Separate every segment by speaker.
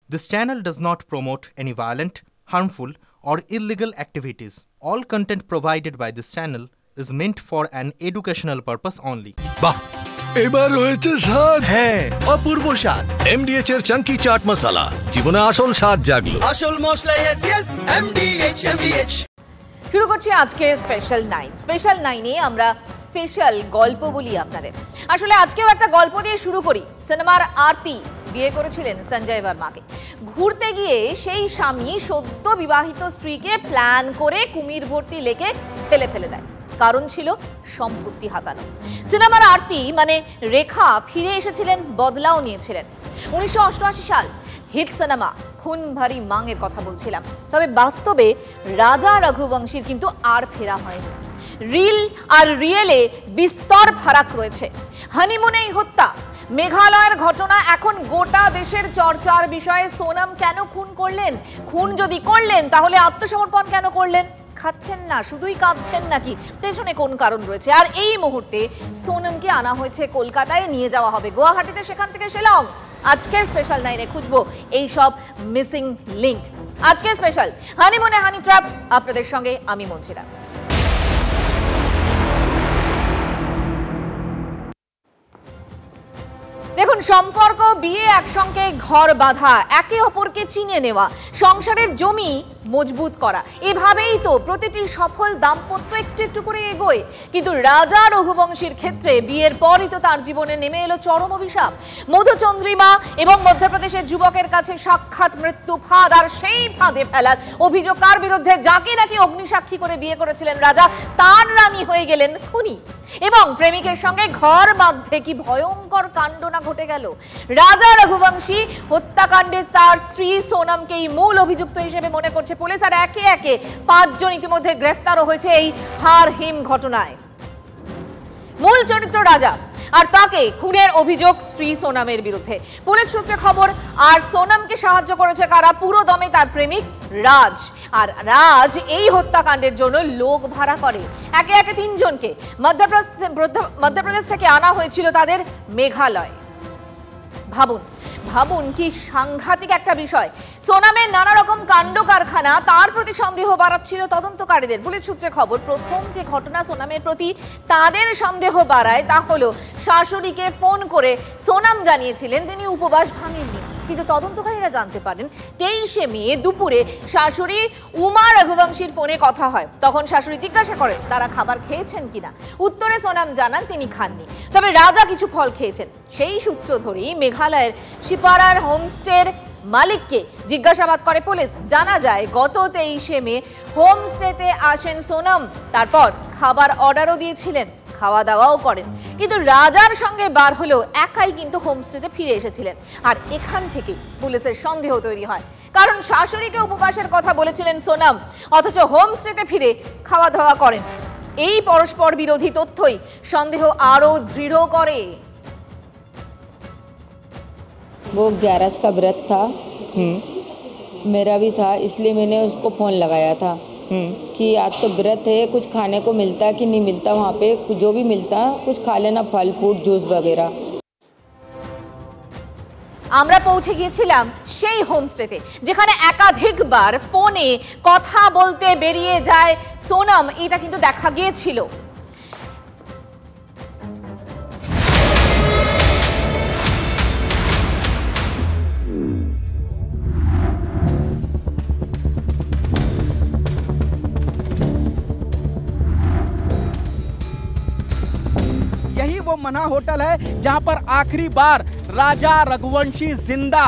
Speaker 1: This channel does not promote any violent, harmful, or illegal activities. All content provided by this channel is meant for an educational purpose only.
Speaker 2: বাহ, এবার হয়েছে স্বাদ।
Speaker 3: হ্যাঁ, অপূর্ব স্বাদ।
Speaker 2: MDH এর চাঙ্কি চাট মশলা, জীবনে আসল স্বাদ জাগলো।
Speaker 3: আসল মশলা yes MDH।
Speaker 4: শুরু করছি আজকের স্পেশাল 9। স্পেশাল 9-এ আমরা স্পেশাল গল্প বলি আপনাদের। আসলে আজকেও একটা গল্প দিয়ে শুরু করি। সিনেমার আরতি বিয়ে করেছিলেন সঞ্জয় বর্মাকে। ঘুরতে গিয়ে সেই স্বামী সদ্য বিবাহিত স্ত্রীকে প্ল্যান করে কুমির ভর্তি লেকে ঠেলে ফেলে দেয়। কারণ ছিল সম্পত্তি হাতানো। সিনেমার আরতি মানে রেখা ফিরে এসেছিলেন, বদলাও নিয়েছিলেন। 1988 সাল হিট সিনেমা খুন ভারী মাংয়ের কথা বলছিলাম। তবে বাস্তবে রাজা রঘুবংশীর কিন্তু আর ফেরা হয়নি। রিল আর রিয়েলে বিস্তর ফারাক রয়েছে। হানিমুনেই হত্যা, মেঘালয়ের ঘটনা এখন গোটা দেশের চর্চার বিষয়ে। সোনাম কেন খুন করলেন? খুন যদি করলেন তাহলে আত্মসমর্পণ কেন করলেন? খাচ্ছেন না, শুধুই কাঁদছেন নাকি? পেছনে কোন কারণ রয়েছে? আর এই মুহূর্তে সোনামকে আনা হয়েছে কলকাতায়, নিয়ে যাওয়া হবে গুয়াহাটিতে, সেখান থেকে শিলং। আজকের স্পেশাল 9-এ খুঁজবো এই সব মিসিং লিঙ্ক। আজকের স্পেশাল হানিমুনে হানি ট্র্যাপ, আপনাদের সঙ্গে আমি মঞ্জিরা। দেখুন, সম্পর্ক, বিয়ে, একসঙ্গে ঘর বাঁধা, একে অপরকে চিনে নেওয়া, সংসারের জমি মজবুত করা, এভাবেই তো প্রতিটি সফল দাম্পত্য একটু একটু করে এগোয়। কিন্তু রাজা রঘুবংশীর ক্ষেত্রে বিয়ের পরই তো তার জীবনে নেমে এলো চরম অভিশাপ। মধুচন্দ্রিমা এবং মধ্যপ্রদেশের যুবকের কাছে সাক্ষাৎ মৃত্যু ফাঁদ, আর সেই ফাঁদে ফেলার অভিযোগ কার বিরুদ্ধে? যাকে নাকি অগ্নিসাক্ষী করে বিয়ে করেছিলেন রাজা, তার রানী হয়ে গেলেন খুনি। এবং প্রেমিকের সঙ্গে ঘর বাঁধতে কি ভয়ঙ্কর কাণ্ড না ঘটে গেল। রাজা রঘুবংশী হত্যাকাণ্ডে তার স্ত্রী সোনামকেই মূল অভিযুক্ত হিসেবে মনে করছে পুলিশ। আর একে একে 5 জন ইতিমধ্যে গ্রেফতারও হয়েছে এই হারহিম ঘটনায়। মূল চরিত্র রাজা, আর তাকে খুনের অভিযোগ স্ত্রী সোনামের বিরুদ্ধে। পুলিশ সূত্রে খবর, আর সোনামকে সাহায্য করেছে কারা? পুরো দমে তার প্রেমিক রাজ। আর রাজ এই হত্যাকাণ্ডের জন্য লোক ভাড়া করে। একে একে 3 জনকে মধ্যপ্রদেশ থেকে আনা হয়েছিল তাদের মেঘালয়। ভাবুন কি সাংঘাতিক একটা বিষয়। সোনামের নানা রকম কাণ্ড কারখানা, তার প্রতি সন্দেহ বাড়াচ্ছিল তদন্তকারীদের। পুলিশ সূত্রে খবর, প্রথম যে ঘটনা সোনামের প্রতি তাদের সন্দেহ বাড়ায় তা হলো শাশুড়িকে ফোন করে সোনাম জানিয়েছিলেন তিনি উপবাস ভাঙেননি। কিন্তু তদন্তকারীরা জানতে পারেন 23শে মে দুপুরে শাশুড়ি উমা রঘুবংশীর ফোনে কথা হয়। তখন শাশুড়ি জিজ্ঞাসা করেন তারা খাবার খেয়েছেন কিনা। উত্তরে সোনাম জানান তিনি খাননি, তবে রাজা কিছু ফল খেয়েছেন। সেই সূত্র ধরেই মেঘালয়ের শিপারার হোমস্টের মালিককে জিজ্ঞাসাবাদ করে পুলিশ। জানা যায় গত 23শে মে হোমস্টেতে আসেন সোনাম, তারপর খাবার অর্ডারও দিয়েছিলেন, খাওয়া দাওয়াও করেন। কিন্তু রাজার সঙ্গে বার হলেও একাই কিন্তু হোমস্টেতে ফিরে এসেছিলেন। আর এখান থেকেই পুলিশের সন্দেহ তৈরি হয়, কারণ শাশুড়িকে উপবাসের কথা বলেছিলেন সোনাম, অথচ হোমস্টেতে ফিরে খাওয়া দাওয়া করেন। এই পরস্পর বিরোধী তথ্যই সন্দেহ আরো দৃঢ় করে।
Speaker 5: वो 11 का व्रत था, मेरा भी था, इसलिए मैंने उसको फ़ोन लगाया था कि आज तो व्रत है, कुछ खाने को मिलता कि नहीं मिलता, वहाँ पे जो भी मिलता कुछ खा लेना, फल फ्रूट जूस वगैरह।
Speaker 4: আমরা পৌঁছে গিয়েছিলাম সেই হোমস্টেতে যেখানে একাধিকবার ফোনে কথা বলতে বেরিয়ে যায় সোনাম, এটা কিন্তু দেখা গিয়েছিল।
Speaker 6: यही वो मना होटल है जहां पर आखिरी बार राजा रघुवंशी जिंदा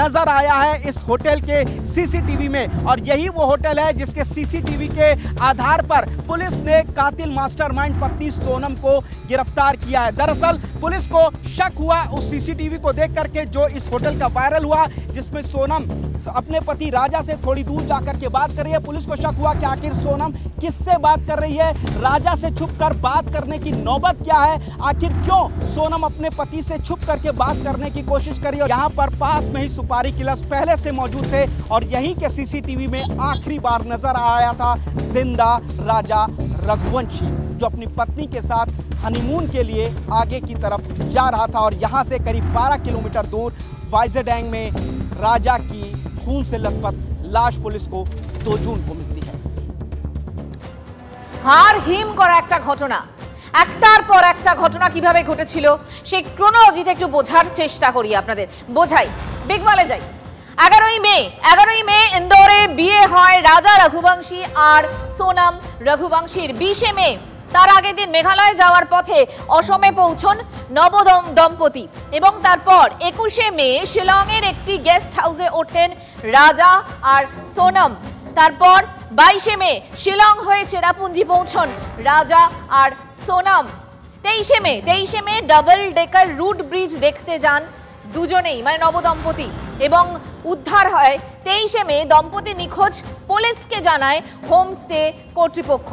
Speaker 6: नजर आया है इस होटल के सीसीटीवी में। और यही वो होटल है जिसके सीसीटीवी के आधार पर पुलिस ने कातिल मास्टरमाइंड पत्नी सोनम को गिरफ्तार किया है। दरअसल पुलिस को शक हुआ उस सीसीटीवी को देख करके जो इस होटल का वायरल हुआ, जिसमें सोनम अपने पति राजा से थोड़ी दूर जाकर के बात कर रही है। पुलिस को शक हुआ कि आखिर सोनम किससे बात कर रही है, राजा से छुपकर बात करने की नौबत क्या है, आखिर क्यों सोनम अपने पति से छुप करके बात करने की कोशिश करी। यहाँ पर पास में ही सुपारी किलर्स पहले से मौजूद थे और यहीं के सीसीटीवी में आखिरी बार नजर आया था जिंदा राजा रघुवंशी, जो अपनी पत्नी के साथ हनीमून के लिए आगे की तरफ जा रहा था। और यहाँ से करीब 12 किलोमीटर दूर वाइजरडैंग में राजा की खून से लथपथ लाश पुलिस को 2 जून को मिलती है।
Speaker 4: हार हिम करा একটা ঘটনা, একটার পর একটা ঘটনা কিভাবে ঘটেছিল সেই ক্রোনোলজিটা একটু বোঝার চেষ্টা করি, আপনাদের বোঝাই। বিগবালে যাই। 11ই মে ইন্দোরে বিয়ে হয় রাজা রঘুবংশী আর সোনাম রঘুবংশীর। 20 মে তার আগের দিন মেঘালয় যাওয়ার পথে অসমে পৌঁছন দম্পতি এবং তারপর 21 মে শিলংয়ের একটি গেস্ট হাউসে ওঠেন রাজা আর সোনাম। তারপর 22 মে শিলং হয়ে চেরাপুঞ্জি পৌঁছন রাজা আর সোনাম। 23 মে ডাবল ডেকার রুট ব্রিজ দেখতে যান দুজনেই, মানে নবদম্পতি, এবং উদ্ধার হয়। 23 মে দম্পতি নিখোঁজ, পুলিশকে জানায় হোমস্টে কর্তৃপক্ষ।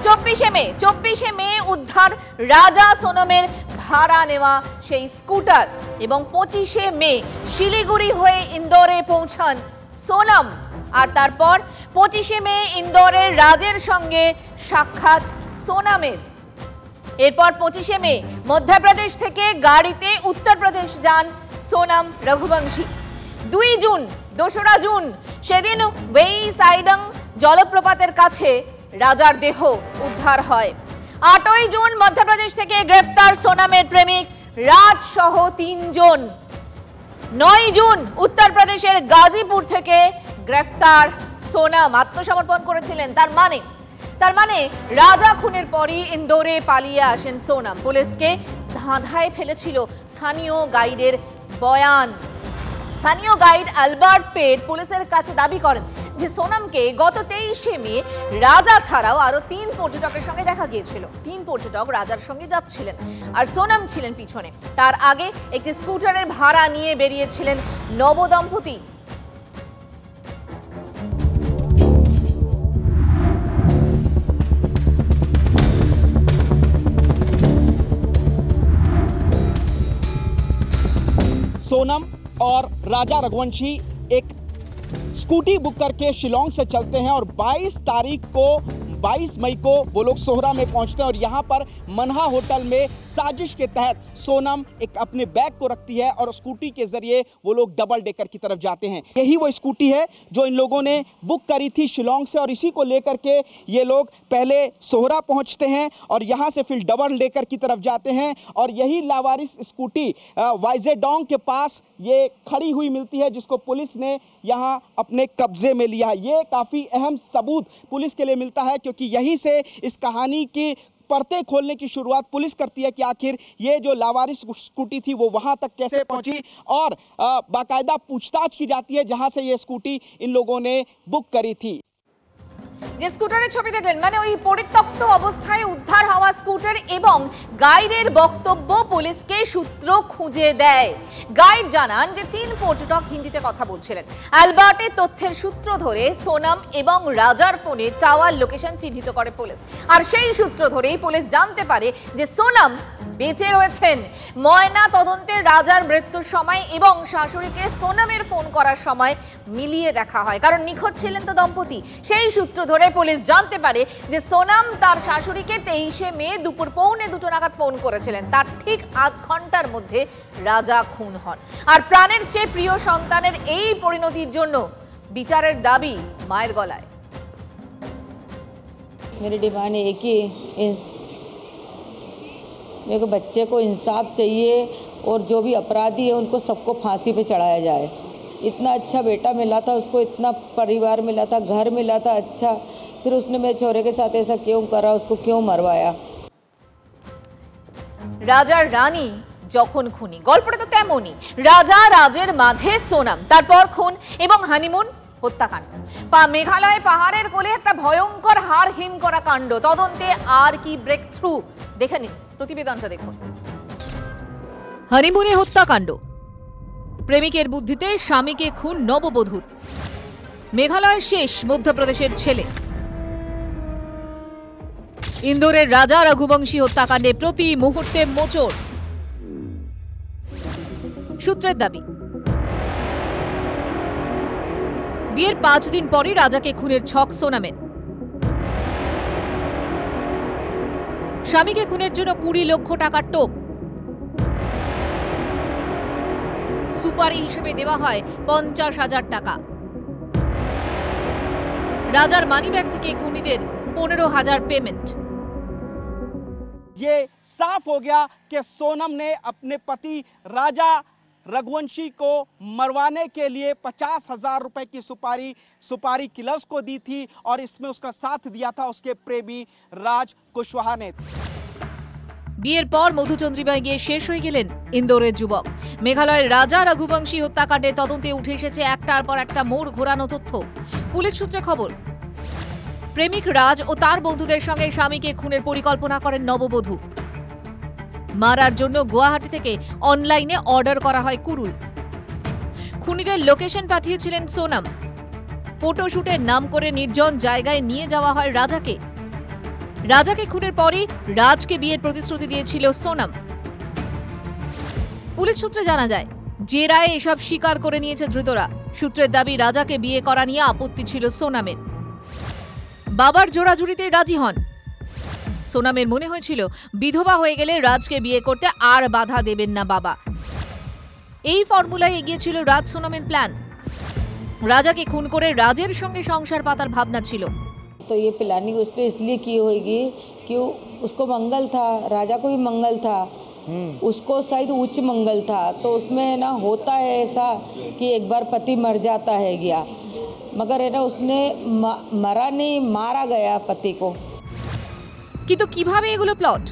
Speaker 4: 24 মে উদ্ধার রাজা সোনামের ভাড়া নেওয়া সেই স্কুটার এবং 25 মে শিলিগুড়ি হয়ে ইন্দোরে পৌঁছান সোনাম। আর তারপর 25 মে ইন্দোরের রাজের সঙ্গে সাক্ষাৎ সোনামের। এরপর 25 মে মধ্যপ্রদেশ থেকে গাড়িতে উত্তরপ্রদেশ যান সোনাম রঘুবংশী। 2রা জুন সেদিন ওয়েইসাইডং জলপ্রপাতের কাছে রাজার দেহ উদ্ধার হয়। 8ই জুন মধ্যপ্রদেশ থেকে গ্রেফতার সোনামের প্রেমিক রাজ সহ 3 জন। 9 জুন উত্তরপ্রদেশের গাজীপুর থেকে গ্রেফতার সোনাম, আত্মসমর্পণ করেছিলেন। তার মানে রাজা খুনের পরই ইন্দোরে পালিয়ে আসেন সোনাম। পুলিশকে ধাঁধায় ফেলেছিল স্থানীয় গাইডের বয়ান। স্থানীয় গাইড অ্যালবার্ট পেট পুলিশের কাছে দাবি করেন যে সোনামকে গত 23 মে রাজা ছাড়াও আরো 3 পর্যটকের সঙ্গে দেখা গিয়েছিল। 3 পর্যটক রাজার সঙ্গে যাচ্ছিলেন আর সোনাম ছিলেন পিছনে। তার আগে একটি স্কুটারের ভাড়া নিয়ে বেরিয়েছিলেন নবদম্পতি।
Speaker 6: सोनम और राजा रघुवंशी एक स्कूटी बुक करके शिलोंग से चलते हैं और 22 मई को वो लोग सोहरा में पहुंचते हैं और यहाँ पर मनहा होटल में साजिश के तहत सोनम एक अपने बैग को रखती है और स्कूटी के जरिए वो लोग डबल डेकर की तरफ जाते हैं। यही वो स्कूटी है जो इन लोगों ने बुक करी थी शिलोंग से और इसी को लेकर के ये लोग पहले सोहरा पहुंचते हैं और यहाँ से फिर डबल डेकर की तरफ जाते हैं और यही लावारिस स्कूटी वाइजेडोंग के पास ये खड़ी हुई मिलती है, जिसको पुलिस ने यहाँ अपने कब्जे में लिया है। ये काफ़ी अहम सबूत पुलिस के लिए मिलता है क्योंकि यहीं से इस कहानी की पर्दे खोलने की शुरुआत पुलिस करती है कि आखिर ये जो लावारिस स्कूटी थी वो वहां तक कैसे पहुंची और बाकायदा पूछताछ की जाती है जहां से ये स्कूटी इन लोगों ने बुक करी थी।
Speaker 4: যে স্কুটারের ছবি দেখলেন মানে ওই পরিত্যক্ত অবস্থায় উদ্ধার হওয়া স্কুটার এবং গাইডের বক্তব্য পুলিশকে সূত্র খুঁজে দেয়। গাইড জানান যে 3 পর্যটক হিন্দিতে কথা বলছিলেন। অ্যালবার্টের তথ্যের সূত্র ধরে সোনাম এবং রাজার ফোনে টাওয়ার লোকেশন চিহ্নিত করে পুলিশ। আর সেই সূত্র ধরেই পুলিশ জানতে পারে যে সোনাম বেঁচে রয়েছেন। ময়না তদন্তে রাজার মৃত্যুর সময় এবং শাশুড়িকে সোনামের ফোন করার সময় মিলিয়ে দেখা হয়, কারণ নিখোঁজ ছিলেন তো দম্পতি। সেই সূত্র ধরে পুলিশ জানতে পারে যে সোনাম তার শাশুড়িকে 23 মে দুপুর 1:45 নাগাদ ফোন করেছিলেন। তার ঠিক 8 ঘন্টার মধ্যে রাজা খুন হন। আর প্রাণের চেয়ে প্রিয় সন্তানের এই পরিণতির জন্য বিচারের দাবি মায়ের গলায়।
Speaker 5: मेरी डिमांड एक ही, मेरे को बच्चे को इंसाफ चाहिए और जो भी अपराधी है उनको सबको फांसी पे चढ़ाया जाए। इतना अच्छा बेटा मिला था उसको, इतना परिवार मिला था, घर मिला था अच्छा, फिर उसने मेरे छोरे के साथ ऐसा क्यों करा, उसको क्यों मरवाया।
Speaker 4: রাজার রানী যখন খুনি, গল্পটা তো তেমনই। রাজা রাজের মাঝে সোনাম, তারপর খুন এবং হানিমুন হত্যাকাণ্ড। মেঘালয় পাহাড়ের কোলে একটা ভয়ঙ্কর হাড় হিম করা কাণ্ড। তদন্তে আর কি ব্রেক থ্রু দেখে নিন, প্রতিবেদনটা দেখুন। হানিমুনে হত্যাকাণ্ড, প্রেমিকের বুদ্ধিতে স্বামীকে খুন নববধূর। মেঘালয়ের শেষ মধ্যপ্রদেশের ছেলে। ইন্দোরের রাজা রঘুবংশী হত্যাকাণ্ডে প্রতি মুহূর্তে মোচড়। সূত্রের দাবি, বিয়ের 5 দিন পরই রাজাকে খুনের ছক সোনামের। স্বামীকে খুনের জন্য 20 লক্ষ টাকার টোপ। সুপারি হিসেবে দেওয়া হয় 50,000 টাকা। রাজার মানিব্যাগ থেকে খুনিদের 15,000 পেমেন্ট।
Speaker 6: ये साफ हो गया कि सोनम ने अपने पति राजा रघुवंशी को मरवाने के लिए 50,000 रुपए की सुपारी किलर्स को दी थी और इसमें उसका साथ दिया था उसके प्रेमी राज कुशवाहा ने।
Speaker 4: বিয়ের পর মধুচন্দ্রিমায় গিয়ে শেষ হয়ে গেলেন ইন্দোরের যুবক। মেঘালয়ের রাজা রঘুবংশী হত্যাকাণ্ডে তদন্তে উঠে এসেছে একটার পর একটা মোড় ঘোরানো তথ্য। পুলিশ সূত্রে খবর, প্রেমিক রাজ ও তার বন্ধুদের সঙ্গে স্বামীকে খুনের পরিকল্পনা করেন নববধূ। মারার জন্য গুয়াহাটি থেকে অনলাইনে অর্ডার করা হয় কুরুল। খুনিদের লোকেশন পাঠিয়েছিলেন সোনাম। ফটোশুটের নাম করে নির্জন জায়গায় নিয়ে যাওয়া হয় রাজাকে। রাজাকে খুনের পরই রাজকে বিয়ের প্রতিশ্রুতি দিয়েছিল সোনাম। পুলিশ সূত্রে জানা যায়, জেরায় এসব স্বীকার করে নিয়েছে ধৃতরা। সূত্রের দাবি, রাজাকে বিয়ে করা নিয়ে আপত্তি ছিল সোনামের। বাবার জোড়াজুড়িতে রাজি হন। সোনামের মনে হয়েছিল বিধবা হয়ে গেলে রাজকে বিয়ে করতে আর বাধা দেবেন না বাবা। এই ফর্মুলায় এগিয়েছিল রাজ সোনামের প্ল্যান। রাজাকে খুন করে রাজের সঙ্গে সংসার পাতার ভাবনা ছিল।
Speaker 5: तो ये प्लानिंग उसने इसलिए की होगी कि उसको मंगल था, राजा को भी मंगल था, उसको शायद उच्च मंगल था, तो उसमें ना होता है ऐसा कि एक बार पति मर जाता है गया, मगर है ना उसने मरा नहीं, मारा गया पति को।
Speaker 4: কিন্তু কিভাবে এগুলো প্লট?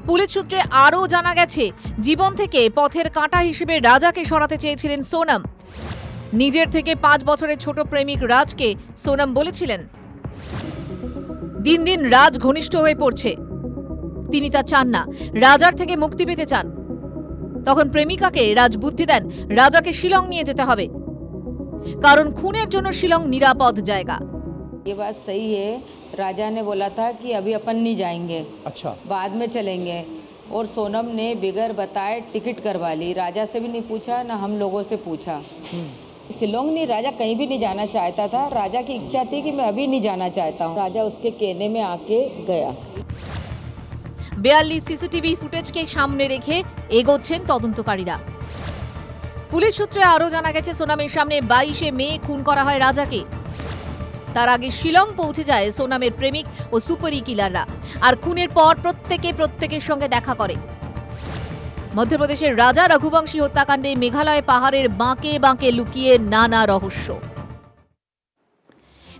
Speaker 4: পুলিশ সূত্রে আরও জানা গেছে, জীবন থেকে পথের কাঁটা হিসেবে রাজাকে সরাতে চেয়েছিলেন সোনাম। নিজের থেকে 5 বছরের ছোট প্রেমিক রাজকে সোনাম বলেছিলেন, দিন দিন রাজ ঘনিষ্ঠ হয়ে পড়ছে, তিনি তা চান না, রাজার থেকে মুক্তি পেতে চান। তখন প্রেমিকাকে রাজ বুদ্ধি দেন, রাজাকে শিলং নিয়ে যেতে হবে, কারণ খুনের জন্য শিলং নিরাপদ জায়গা।
Speaker 5: ये बात सही है, राजा ने बोला था कि अभी अपन नहीं जाएंगे,
Speaker 3: अच्छा,
Speaker 5: बाद में चलेंगे, और सोनम ने बिगर बताए टिकट करवा ली। राजा से भी नहीं पूछा, ना हम लोगों से पूछा। शिलोंग नहीं, राजा कहीं भी नहीं जाना चाहता था। राजा की इच्छा थी कि मैं अभी नहीं जाना चाहता हूँ। राजा उसके कहने में आके गया।
Speaker 4: 42 সিসিটিভি ফুটেজকে সামনে রেখে এগোচ্ছেন তদন্তকারীরা। পুলিশ সূত্রে আরও জানা গেছে, সোনামের সামনে 22শে মে খুন করা হয় রাজাকে। তার আগে শিলং পৌঁছে যায় সোনামের প্রেমিক ও সুপারি কিলাররা, আর খুনের পর প্রত্যেকের সঙ্গে দেখা করে। মধ্যপ্রদেশের রাজা রঘুবংশী হত্যাকাণ্ডে মেঘালয় পাহাড়ের বাঁকে বাঁকে লুকিয়ে নানা রহস্য।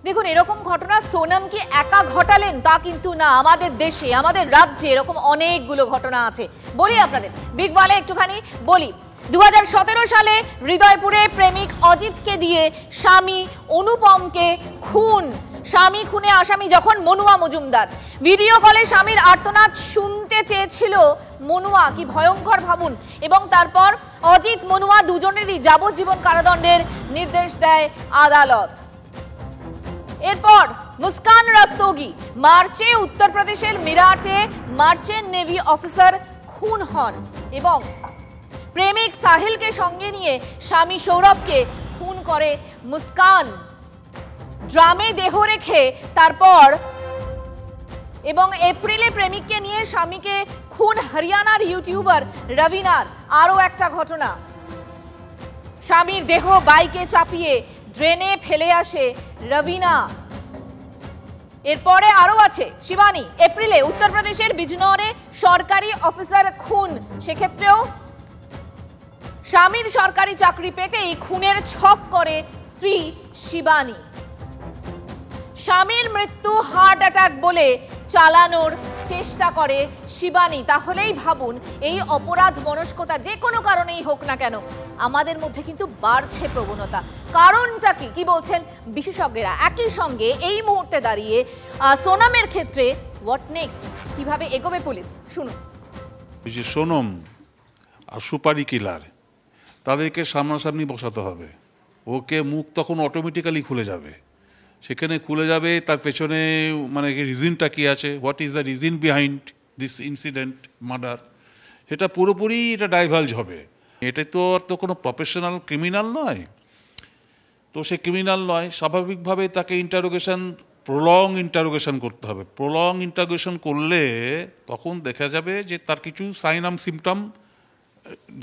Speaker 4: দেখুন, এরকম ঘটনা সোনাম কি একা ঘটালেন তা কিন্তু না, আমাদের দেশে, আমাদের রাজ্যে এরকম অনেকগুলো ঘটনা আছে। বলি আপনাদের, বিগ ওয়ালে একটুখানি বলি। 2017 সালে হৃদয়পুরে প্রেমিক অজিতকে দিয়ে স্বামী অনুপমকে খুন। স্বামী খুনে আসামি যখন মনুয়া মজুমদার। ভিডিও কলে স্বামীর আর্তনাদ শুনতে চেয়েছিল মনুয়া, কি ভয়ঙ্কর ভাবুন। এবং তারপর অজিত মনুয়া দুজনেরই যাবজ্জীবন কারাদণ্ডের নির্দেশ দেয় আদালত। এরপর মুস্কান রাস্তোগি মার্চে উত্তরপ্রদেশের মিরাটে মার্চেন্ট নেভি অফিসার খুন হন এবং প্রেমিক সাহিলকে সঙ্গে নিয়ে স্বামী সৌরভকে খুন করে মুস্কান। ড্রামে দেহ রেখে তারপর এবং এপ্রিলে প্রেমিককে নিয়ে স্বামীকে খুন হরিয়ানার ইউটিউবার রবিনার। আরও একটা ঘটনা, স্বামীর দেহ বাইকে চাপিয়ে ড্রেনে ফেলে আসে রবিনা। এরপরে আরও আছে শিবানী। এপ্রিলে উত্তরপ্রদেশের বিজনৌরে সরকারি অফিসার খুন, সেক্ষেত্রেও স্বামীর সরকারি চাকরি পেতেই খুনের ছক করে স্ত্রী শিবানী। স্বামীর মৃত্যু হার্ট অ্যাটাক বলে চালানোর চেষ্টা করে শিবানী। তাহলেই ভাবুন, এই অপরাধ মনস্কতা যে কোনো কারণেই হোক না কেন আমাদের মধ্যে কিন্তু বাড়ছে প্রবণতা। কারণটা কি বলছেন বিশেষজ্ঞরা? একই সঙ্গে এই মুহূর্তে দাঁড়িয়ে সোনামের ক্ষেত্রে হোয়াট নেক্সট, কিভাবে এগোবে পুলিশ, শুনুন।
Speaker 7: যে সোনম আর সুপারি কিলার, তাদেরকে সামনাসামনি বসাতে হবে। ওকে মুখ তখন অটোমেটিক্যালি খুলে যাবে, সেখানে খুলে যাবে তার পেছনে মানে রিজনটা কী আছে, what is the reason behind this incident murder, সেটা পুরোপুরি এটা ডাইভালজ হবে। এটা তো আর তো কোনো প্রফেশনাল ক্রিমিনাল নয়, তো সে ক্রিমিনাল নয়, স্বাভাবিকভাবে তাকে প্রলং ইন্টারোগেশন করতে হবে। প্রলং ইন্টারোগেশন করলে তখন দেখা যাবে যে তার কিছু সাইন অ্যান্ড সিমটম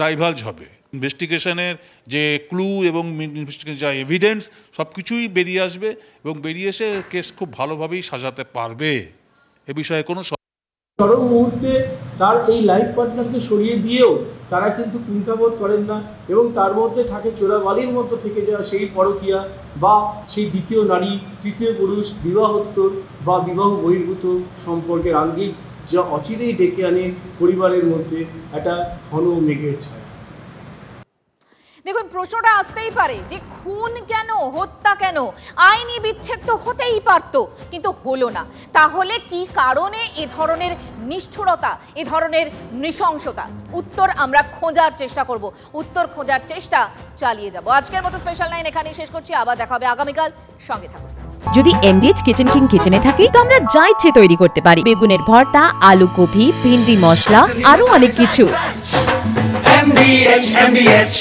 Speaker 7: ডাইভালজ হবে, ইনভেস্টিগেশনের যে ক্লু এবং ইনভেস্টিগেশন যা এভিডেন্স সব কিছুই বেরিয়ে আসবে এবং বেরিয়ে এসে কেস খুব ভালোভাবেই সাজাতে পারবে, এ বিষয়ে কোনো
Speaker 8: চরম মুহূর্তে তার এই লাইফ পার্টনারকে সরিয়ে দিয়েও তারা কিন্তু কুণ্ঠাবোধ করেন না এবং তার মধ্যে থাকে চোরাবালির মধ্যে থেকে যাওয়া সেই পরকীয়া বা সেই দ্বিতীয় নারী, তৃতীয় পুরুষ, বিবাহোত্তর বা বিবাহ বহির্ভূত সম্পর্কের আঙ্গিক, যা অচিরেই ডেকে আনে পরিবারের মধ্যে একটা ঘন মেঘের ছায়া।
Speaker 4: দেখুন, প্রশ্নটা আসতেই পারে যে খুন কেন, হত্যা কেন, আইনি বিচ্ছেদ তো হতেই পারতো, কিন্তু হলো না। তাহলে কি কারণে এ ধরনের নিষ্ঠুরতা, এ ধরনের নৃশংসতা? উত্তর আমরা খোঁজার চেষ্টা করব, উত্তর খোঁজার চেষ্টা চালিয়ে যাব। আজকের মতো স্পেশাল 9 এখানেই শেষ করছি, আবার দেখা হবে আগামীকাল, সঙ্গে থাকুন।
Speaker 9: যদি MDH কিচেন কিং কিচেনে থাকি তো আমরা যা ইচ্ছে তৈরি করতে পারি, বেগুনের ভর্তা, আলু কপি, ভিন্ডি মশলা, আরো অনেক কিছু।
Speaker 3: MDH